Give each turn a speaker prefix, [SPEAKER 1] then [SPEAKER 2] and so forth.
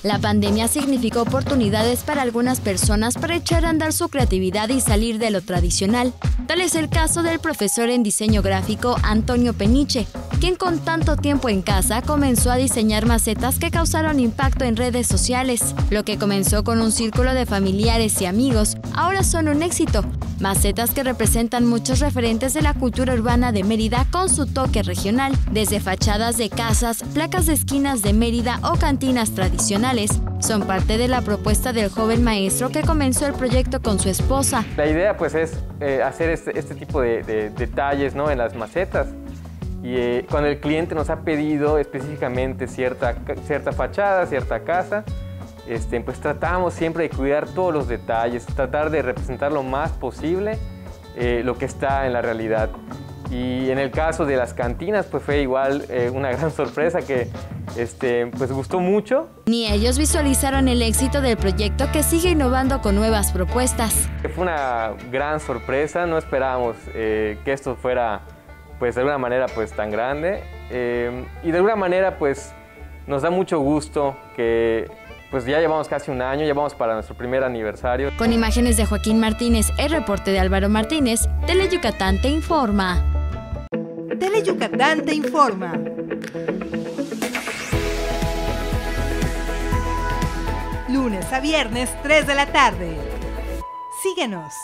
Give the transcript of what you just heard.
[SPEAKER 1] La pandemia significó oportunidades para algunas personas para echar a andar su creatividad y salir de lo tradicional. Tal es el caso del profesor en diseño gráfico Antonio Peniche, quien con tanto tiempo en casa comenzó a diseñar macetas que causaron impacto en redes sociales. Lo que comenzó con un círculo de familiares y amigos, ahora son un éxito. Macetas que representan muchos referentes de la cultura urbana de Mérida con su toque regional, desde fachadas de casas, placas de esquinas de Mérida o cantinas tradicionales. Son parte de la propuesta del joven maestro que comenzó el proyecto con su esposa.
[SPEAKER 2] La idea pues es hacer este tipo de detalles, ¿no?, en las macetas. Y cuando el cliente nos ha pedido específicamente cierta fachada, cierta casa, pues tratamos siempre de cuidar todos los detalles, tratar de representar lo más posible lo que está en la realidad. Y en el caso de las cantinas, pues fue igual una gran sorpresa que pues gustó mucho.
[SPEAKER 1] Ni ellos visualizaron el éxito del proyecto, que sigue innovando con nuevas propuestas.
[SPEAKER 2] Fue una gran sorpresa, no esperábamos que esto fuera pues de alguna manera pues tan grande, y de alguna manera pues nos da mucho gusto que pues ya llevamos casi un año, ya vamos para nuestro primer aniversario.
[SPEAKER 1] Con imágenes de Joaquín Martínez, el reporte de Álvaro Martínez, Teleyucatán te informa.
[SPEAKER 3] Teleyucatán te informa. Lunes a viernes, 3 de la tarde. Síguenos.